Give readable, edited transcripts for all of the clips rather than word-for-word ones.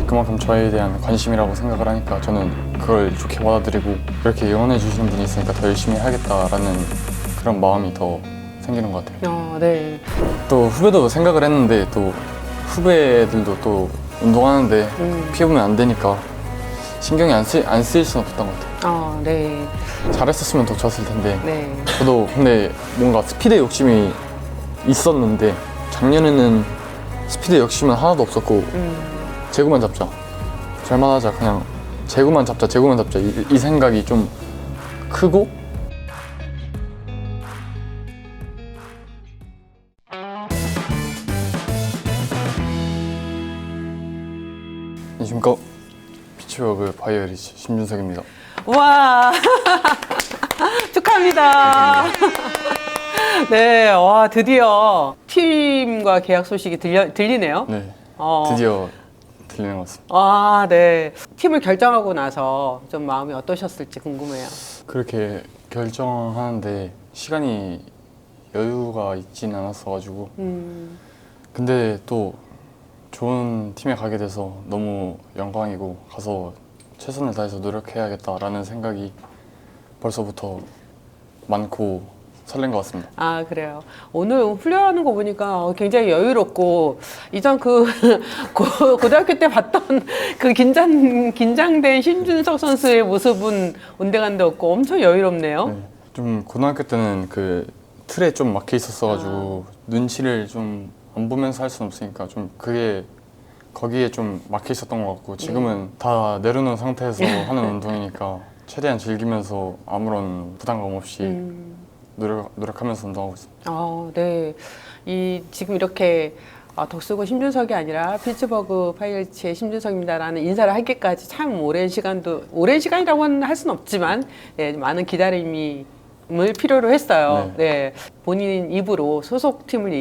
그만큼 저에 대한 관심이라고 생각을 하니까 저는 그걸 좋게 받아들이고 이렇게 응원해 주시는 분이 있으니까 더 열심히 해야겠다라는 그런 마음이 더 생기는 것 같아요. 네. 또 후배도 생각을 했는데 또 후배들도 또 운동하는데 피해보면 안 되니까 신경이 안 쓰일 수는 없었던 것 같아요. 네. 잘했었으면 더 좋았을 텐데 네. 저도 근데 뭔가 스피드 욕심이 있었는데 작년에는 스피드 욕심은 하나도 없었고 제구만 잡자, 잘만 하자, 그냥 제구만 잡자 이 생각이 좀 크고 안녕하십니까, 피치워크 바이오리치 심준석입니다. 와 축하합니다. 네, 와 드디어 팀과 계약 소식이 들리네요. 네, 드디어 들리는 것 같습니다. 네. 팀을 결정하고 나서 좀 마음이 어떠셨을지 궁금해요. 그렇게 결정하는데 시간이 여유가 있진 않았어가지고 근데 또 좋은 팀에 가게 돼서 너무 영광이고 가서 최선을 다해서 노력해야겠다라는 생각이 벌써부터 많고 설렌 것 같습니다. 그래요. 오늘 훈련하는 거 보니까 굉장히 여유롭고 이전 고등학교 때 봤던 그 긴장된 신준석 선수의 모습은 온데간데 없고 엄청 여유롭네요. 네, 좀 고등학교 때는 그 틀에 좀 막혀 있었어가지고 눈치를 좀 안 보면서 할 수는 없으니까 좀 그게 거기에 좀 막혀 있었던 것 같고 지금은 다 내려놓은 상태에서 하는 운동이니까 최대한 즐기면서 아무런 부담감 없이 노력하면서 운동하고 있습니다. 네. 지금 이렇게 덕수고 심준석이 아니라 피츠버그 파이어츠의 심준석입니다라는 인사를 하기까지 참 오랜 시간이라고는 할 수는 없지만 많은 기다림을 필요로 했어요. 네. 본인 입으로 소속팀을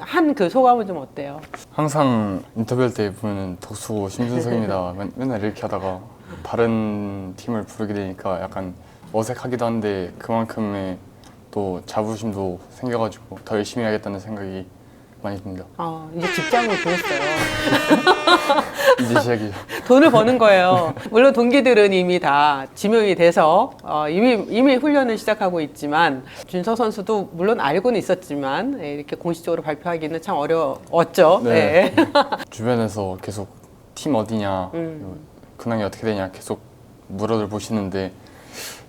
한 그 소감은 좀 어때요? 항상 인터뷰할 때 보면은 덕수고 심준석입니다. 맨날 이렇게 하다가 다른 팀을 부르게 되니까 약간 어색하기도 한데 그만큼의 또 자부심도 생겨가지고 더 열심히 해야겠다는 생각이 많이 듭니다. 이제 직장을 구했어요. 이제 시작이죠. 돈을 버는 거예요. 물론 동기들은 이미 다 지명이 돼서 이미 훈련을 시작하고 있지만 준석 선수도 물론 알고는 있었지만 이렇게 공식적으로 발표하기는 참 어려웠죠. 네. 주변에서 계속 팀 어디냐, 근황이 어떻게 되냐 계속 물어들 보시는데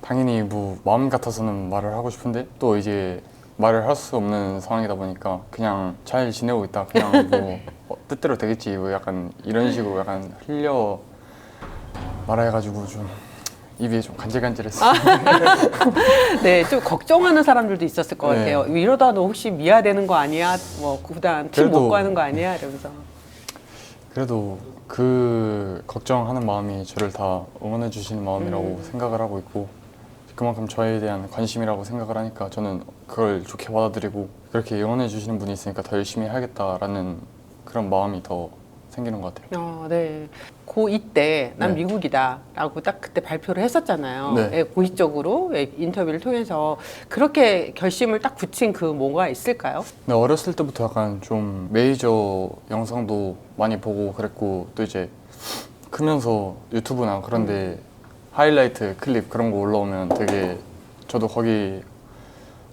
당연히 뭐 마음 같아서는 말을 하고 싶은데 또 이제 말을 할 수 없는 상황이다 보니까 그냥 잘 지내고 있다, 그냥 뭐 뜻대로 되겠지, 뭐 약간 이런 식으로 약간 흘려 말해가지고 좀 입이 좀 간질간질했어요. 네, 좀 걱정하는 사람들도 있었을 것 네. 같아요. 이러다 너 혹시 미아되는 거 아니야? 뭐 구단 팀 못 그래도- 가는 거 아니야? 이러면서. 그래도 그 걱정하는 마음이 저를 다 응원해 주시는 마음이라고 생각을 하고 있고 그만큼 저에 대한 관심이라고 생각을 하니까 저는 그걸 좋게 받아들이고 그렇게 응원해 주시는 분이 있으니까 더 열심히 해야겠다라는 그런 마음이 더 생기는 것 같아요. 네. 고2 때 난 네. 미국이다 라고 딱 그때 발표를 했었잖아요. 네. 공식적으로 인터뷰를 통해서 그렇게 결심을 딱 굳힌 그 뭐가 있을까요? 근데 어렸을 때부터 약간 좀 메이저 영상도 많이 보고 그랬고 또 이제 크면서 유튜브나 그런데 하이라이트 클립 그런 거 올라오면 되게 저도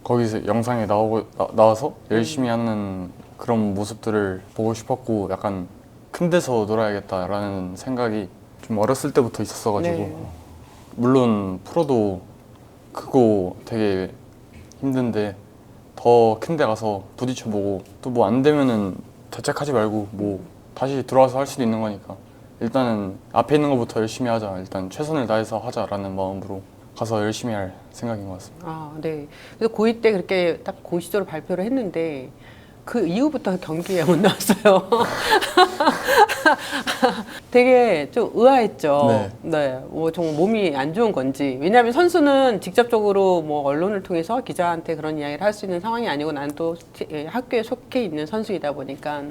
거기서 영상에 나와서 열심히 하는 그런 모습들을 보고 싶었고 약간 큰 데서 놀아야겠다라는 생각이 좀 어렸을 때부터 있었어가지고 네. 물론 프로도 크고 되게 힘든데 더 큰 데 가서 부딪혀보고 또 뭐 안 되면은 자책하지 말고 뭐 다시 들어와서 할 수도 있는 거니까 일단은 앞에 있는 것부터 열심히 하자, 일단 최선을 다해서 하자라는 마음으로 가서 열심히 할 생각인 것 같습니다. 네. 그래서 고2 때 그렇게 딱 공식적으로 발표를 했는데 그 이후부터 경기에 못 나왔어요. 되게 좀 의아했죠. 네. 뭐 정말 몸이 안 좋은 건지. 왜냐하면 선수는 직접적으로 뭐 언론을 통해서 기자한테 그런 이야기를 할 수 있는 상황이 아니고 난 또 학교에 속해 있는 선수이다 보니까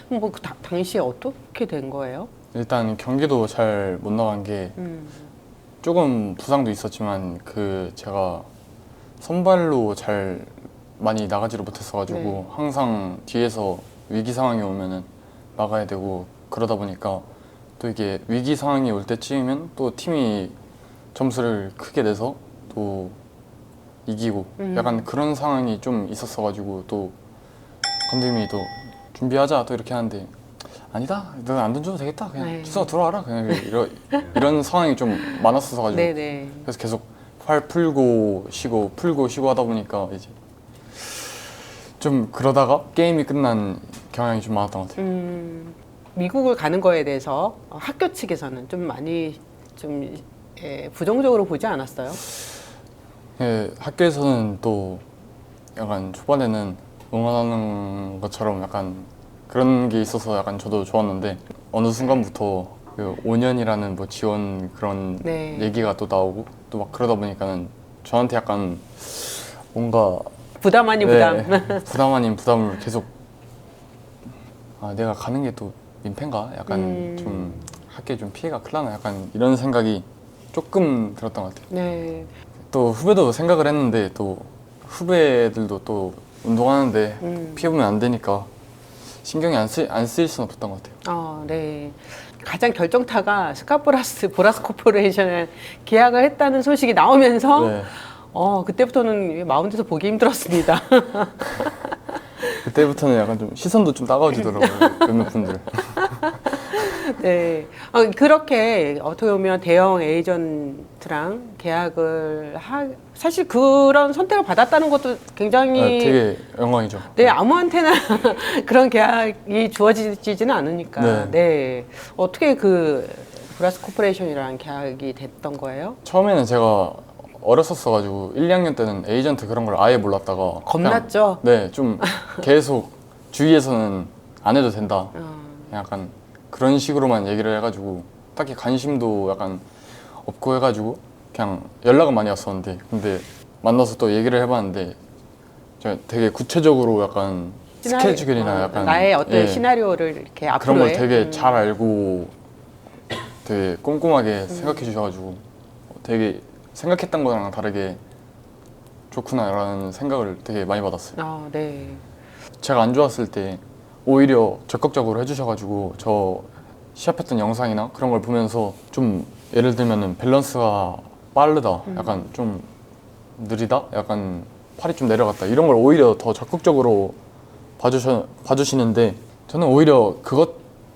뭐 그 당시에 어떻게 된 거예요? 일단 경기도 잘 못 나간 게 조금 부상도 있었지만 그 제가 선발로 잘 많이 나가지를 못했어가지고 네. 항상 뒤에서 위기 상황이 오면은 나가야 되고 그러다 보니까 또 이게 위기 상황이 올 때쯤이면 또 팀이 점수를 크게 내서 또 이기고 약간 그런 상황이 좀 있었어가지고 또 감독님이 또 준비하자 또 이렇게 하는데 아니다 너 안 던져도 되겠다 그냥 네. 투수가 들어와라 그냥 이런 상황이 좀 많았어가지고 네네. 그래서 계속 팔 풀고 쉬고 풀고 쉬고 하다 보니까 이제 좀 그러다가 게임이 끝난 경향이 좀 많았던 것 같아요. 미국을 가는 거에 대해서 학교 측에서는 좀 많이 좀 부정적으로 보지 않았어요? 예, 학교에서는 또 약간 초반에는 응원하는 것처럼 약간 그런 게 있어서 약간 저도 좋았는데 어느 순간부터 그 5년이라는 뭐 지원 그런 네. 얘기가 또 나오고 또 막 그러다 보니까는 저한테 약간 뭔가 부담 아닌 부담. 부담 아닌 부담을 계속 아 내가 가는 게 또 민폐인가? 약간 좀 학교에 좀 피해가 클라나? 약간 이런 생각이 조금 들었던 것 같아요. 네. 또 후배도 생각을 했는데 또 후배들도 또 운동하는데 피해 보면 안 되니까 신경이 안 쓰일 수는 없었던 것 같아요. 네. 가장 결정타가 보라스 코퍼레이션에 계약을 했다는 소식이 나오면서 네. 그때부터는 마운드에서 보기 힘들었습니다. 그때부터는 약간 좀 시선도 좀 따가워지더라고요. 몇몇 분들. 네. 그렇게 어떻게 보면 대형 에이전트랑 계약을 사실 그런 선택을 받았다는 것도 굉장히 네, 되게 영광이죠. 네, 아무한테나 그런 계약이 주어지지는 않으니까. 네. 네. 어떻게 그 브라스 코퍼레이션이랑 계약이 됐던 거예요? 처음에는 제가 어렸었어가지고 1, 2학년 때는 에이전트 그런 걸 아예 몰랐다가 겁났죠? 그냥, 네, 좀 계속 주위에서는 안 해도 된다. 어, 약간 그런 식으로만 얘기를 해가지고 딱히 관심도 약간 없고 해가지고 그냥 연락은 많이 왔었는데 근데 만나서 또 얘기를 해봤는데 제가 되게 구체적으로 약간 스케줄이나 약간 나의 어떤 예, 시나리오를 이렇게 앞으로 그런 걸 되게 잘 알고 되게 꼼꼼하게 생각해 주셔가지고 되게 생각했던 거랑 다르게 좋구나라는 생각을 되게 많이 받았어요. 네. 제가 안 좋았을 때 오히려 적극적으로 해주셔가지고 저 시합했던 영상이나 그런 걸 보면서 좀 예를 들면은 밸런스가 빠르다, 약간 좀 느리다, 약간 팔이 좀 내려갔다 이런 걸 오히려 더 적극적으로 봐주시는데 저는 오히려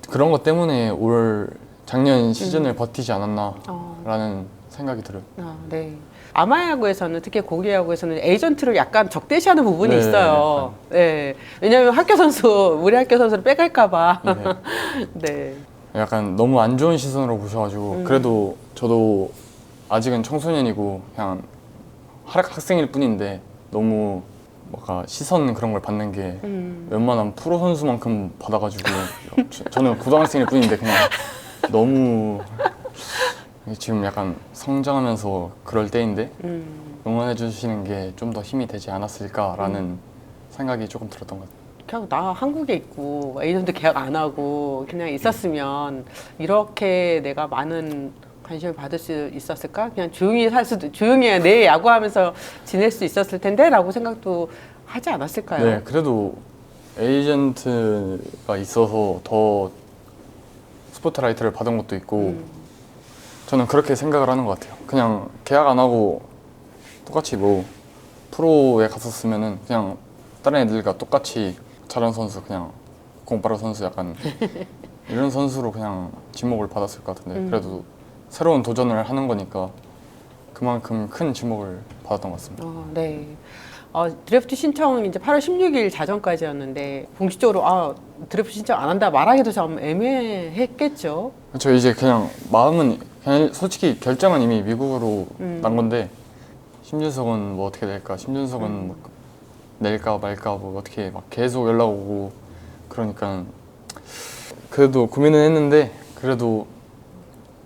그런 것 때문에 올 작년 시즌을 버티지 않았나라는 생각이 들어요. 네. 아마야구에서는 특히 고기야구에서는 에이전트를 약간 적대시하는 부분이 네, 있어요. 네. 왜냐하면 우리 학교 선수를 빼갈까봐. 네. 네. 약간 너무 안 좋은 시선으로 보셔가지고 그래도 저도 아직은 청소년이고 그냥 학생일 뿐인데 너무 뭔가 시선 그런 걸 받는 게 웬만한 프로 선수만큼 받아가지고 저는 고등학생일 뿐인데 그냥 너무 지금 약간 성장하면서 그럴 때인데 응원해 주시는 게 좀 더 힘이 되지 않았을까라는 생각이 조금 들었던 것 같아요. 그냥 나 한국에 있고 에이전트 계약 안 하고 그냥 있었으면 이렇게 내가 많은 관심을 받을 수 있었을까? 그냥 조용히 내 야구하면서 지낼 수 있었을 텐데라고 생각도 하지 않았을까요? 네, 그래도 에이전트가 있어서 더 스포트라이트를 받은 것도 있고 저는 그렇게 생각을 하는 것 같아요. 그냥 계약 안 하고 똑같이 뭐 프로에 갔었으면은 그냥 다른 애들과 똑같이 잘하는 선수 그냥 공빠른 선수 약간 이런 선수로 그냥 지목을 받았을 것 같은데 그래도 새로운 도전을 하는 거니까 그만큼 큰 지목을 받았던 것 같습니다. 네. 드래프트 신청 이제 8월 16일 자정까지였는데 공식적으로 드래프트 신청 안 한다 말하기도 좀 애매했겠죠. 그렇죠. 이제 그냥 마음은 그냥 솔직히 결정은 이미 미국으로 난 건데 심준석은 뭐 어떻게 될까? 심준석은 뭐 낼까 말까 뭐 어떻게 막 계속 연락 오고 그러니까 그래도 고민은 했는데 그래도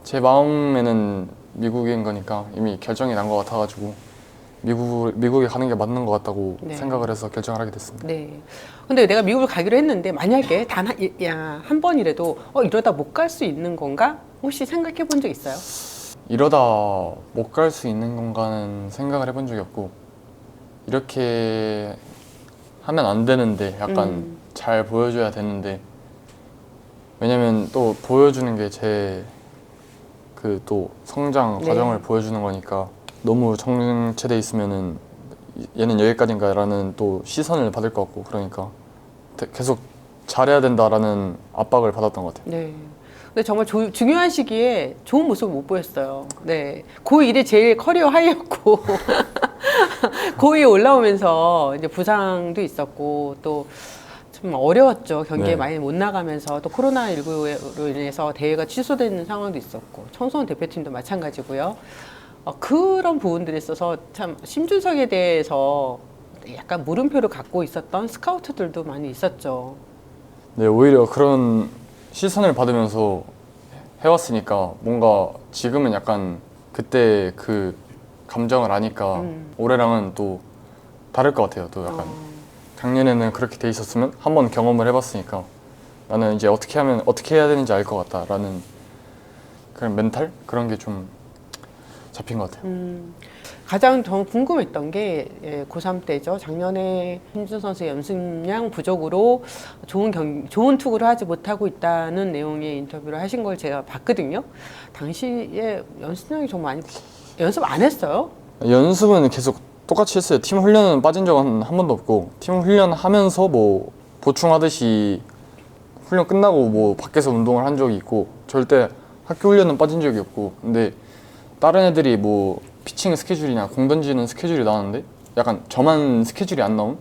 제 마음에는 미국인 거니까 이미 결정이 난 것 같아가지고 미국에 가는 게 맞는 것 같다고 네. 생각을 해서 결정을 하게 됐습니다. 네. 근데 내가 미국을 가기로 했는데 만약에 단 한 번이라도 이러다 못 갈 수 있는 건가? 혹시 생각해 본 적 있어요? 이러다 못 갈 수 있는 건가는 생각을 해본 적이 없고 이렇게 하면 안 되는데 약간 잘 보여줘야 되는데 왜냐면 또 보여주는 게 제 그 또 성장 네. 과정을 보여주는 거니까 너무 정체돼 있으면은 얘는 여기까지인가라는 또 시선을 받을 것 같고 그러니까 계속 잘해야 된다라는 압박을 받았던 것 같아요. 네. 근데 정말 중요한 시기에 좋은 모습을 못 보였어요. 네. 고1이 제일 커리어 하이였고, 고2에 올라오면서 이제 부상도 있었고, 또 좀 어려웠죠. 경기에 네. 많이 못 나가면서, 또 코로나19로 인해서 대회가 취소되는 상황도 있었고, 청소년 대표팀도 마찬가지고요. 그런 부분들에 있어서 참 심준석에 대해서 약간 물음표를 갖고 있었던 스카우트들도 많이 있었죠. 네, 오히려 그런 시선을 받으면서 해왔으니까 뭔가 지금은 약간 그때 그 감정을 아니까 올해랑은 또 다를 것 같아요. 또 약간 작년에는 그렇게 돼 있었으면 한번 경험을 해봤으니까 나는 이제 어떻게 하면 어떻게 해야 되는지 알 것 같다라는 그런 멘탈 그런 게 좀 잡힌 것 같아요. 가장 더 궁금했던 게 고3 때죠. 작년에 힘준 선수의 연습량 부족으로 좋은 투구를 하지 못하고 있다는 내용의 인터뷰를 하신 걸 제가 봤거든요. 당시에 연습량이 좀 많이 연습 안 했어요? 연습은 계속 똑같이 했어요. 팀 훈련은 빠진 적은 한 번도 없고 팀 훈련하면서 뭐 보충하듯이 훈련 끝나고 뭐 밖에서 운동을 한 적이 있고 절대 학교 훈련은 빠진 적이 없고 근데 다른 애들이 뭐 피칭 스케줄이나 공 던지는 스케줄이 나왔는데 약간 저만 스케줄이 안 나온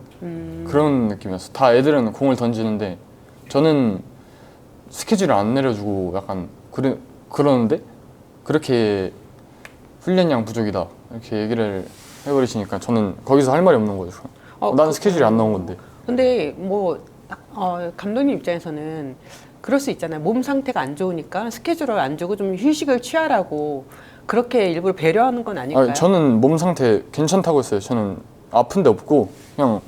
그런 느낌이었어. 다 애들은 공을 던지는데 저는 스케줄을 안 내려주고 약간 그러는데 그렇게 훈련량 부족이다 이렇게 얘기를 해버리시니까 저는 거기서 할 말이 없는 거죠. 나는 스케줄이 안 나온 건데. 근데 뭐 감독님 입장에서는 그럴 수 있잖아요. 몸 상태가 안 좋으니까 스케줄을 안 주고 좀 휴식을 취하라고 그렇게 일부러 배려하는 건 아닐까요? 저는 몸 상태 괜찮다고 했어요. 저는 아픈 데 없고 그냥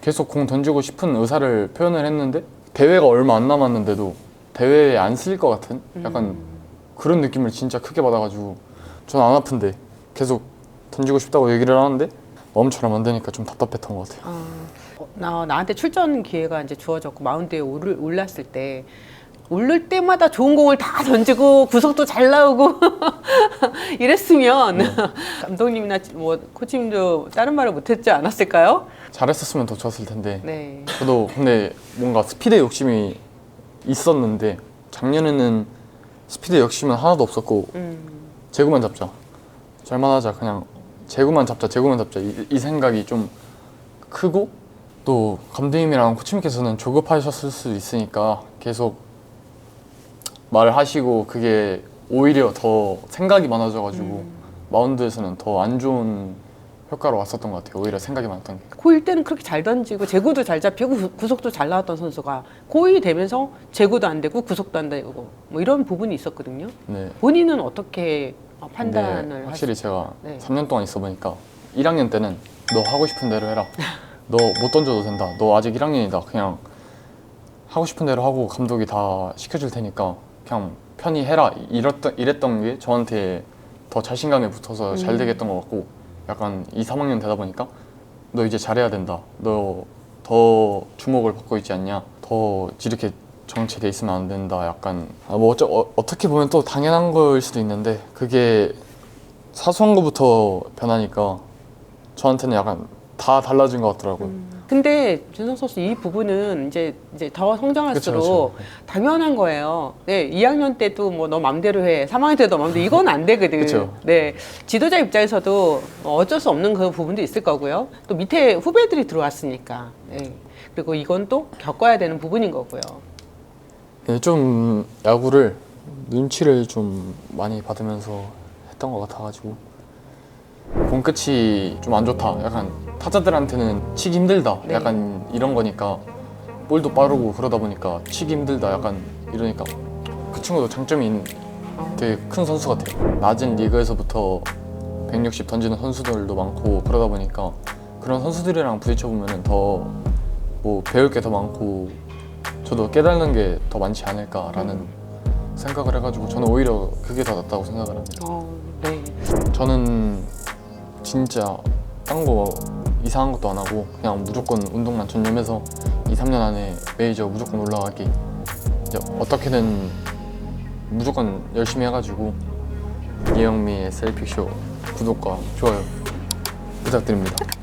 계속 공 던지고 싶은 의사를 표현을 했는데 대회가 얼마 안 남았는데도 대회에 안 쓸 것 같은 약간 그런 느낌을 진짜 크게 받아가지고 저는 안 아픈데 계속 던지고 싶다고 얘기를 하는데 마음처럼 안 되니까 좀 답답했던 것 같아요. 나한테 출전 기회가 이제 주어졌고 마운드에 올랐을 때 오를 때마다 좋은 공을 다 던지고 구속도 잘 나오고 이랬으면 감독님이나 뭐 코치님도 다른 말을 못했지 않았을까요? 잘했었으면 더 좋았을 텐데 네. 저도 근데 뭔가 스피드 욕심이 있었는데 작년에는 스피드 욕심은 하나도 없었고 제구만 잡자 잘만 하자 그냥 제구만 잡자 이 생각이 좀 크고 또 감독님이랑 코치님께서는 조급하셨을 수도 있으니까 계속 말을 하시고 그게 오히려 더 생각이 많아져가지고 마운드에서는 더 안 좋은 효과로 왔었던 것 같아요. 오히려 생각이 많았던 게. 고1 때는 그렇게 잘 던지고 제구도 잘 잡히고 구속도 잘 나왔던 선수가 고2 되면서 제구도 안 되고 구속도 안 되고 뭐 이런 부분이 있었거든요. 네. 본인은 어떻게 근데 판단을 확실히 제가 네. 3년 동안 있어 보니까 1학년 때는 너 하고 싶은 대로 해라. 너 못 던져도 된다. 너 아직 1학년이다. 그냥 하고 싶은 대로 하고 감독이 다 시켜줄 테니까 그냥 편히 해라. 이랬던 게 저한테 더 자신감이 붙어서 잘 되겠던 것 같고 약간 2, 3학년 되다 보니까 너 이제 잘해야 된다. 너 더 주목을 받고 있지 않냐. 더 이렇게 정체돼 있으면 안 된다. 약간 뭐 어떻게 보면 또 당연한 거일 수도 있는데 그게 사소한 거부터 변하니까 저한테는 약간 다 달라진 것 같더라고요. 근데 준성 선수 이 부분은 이제 더 성장할수록 그쵸. 당연한 거예요. 네, 2학년 때도 뭐 너 맘대로 해, 3학년 때도 너 맘대로 이건 안 되거든. 그쵸. 네, 지도자 입장에서도 어쩔 수 없는 그 부분도 있을 거고요. 또 밑에 후배들이 들어왔으니까. 네. 그리고 이건 또 겪어야 되는 부분인 거고요. 네, 좀 야구를 눈치를 좀 많이 받으면서 했던 것 같아가지고 공 끝이 좀 안 좋다. 약간 타자들한테는 치기 힘들다. 네. 약간 이런 거니까 볼도 빠르고 그러다 보니까 치기 힘들다. 약간 이러니까 그 친구도 장점이 되게 큰 선수 같아요. 낮은 리그에서부터 160 던지는 선수들도 많고 그러다 보니까 그런 선수들이랑 부딪혀 보면은 더 뭐 배울 게 더 많고 저도 깨닫는 게 더 많지 않을까라는 생각을 해가지고 저는 오히려 그게 더 낫다고 생각을 합니다. 네. 저는 진짜 딴 거 이상한 것도 안 하고 그냥 무조건 운동만 전념해서 2, 3년 안에 메이저 무조건 올라가기 이제 어떻게든 무조건 열심히 해가지고 이영미의 셀픽쇼 구독과 좋아요 부탁드립니다.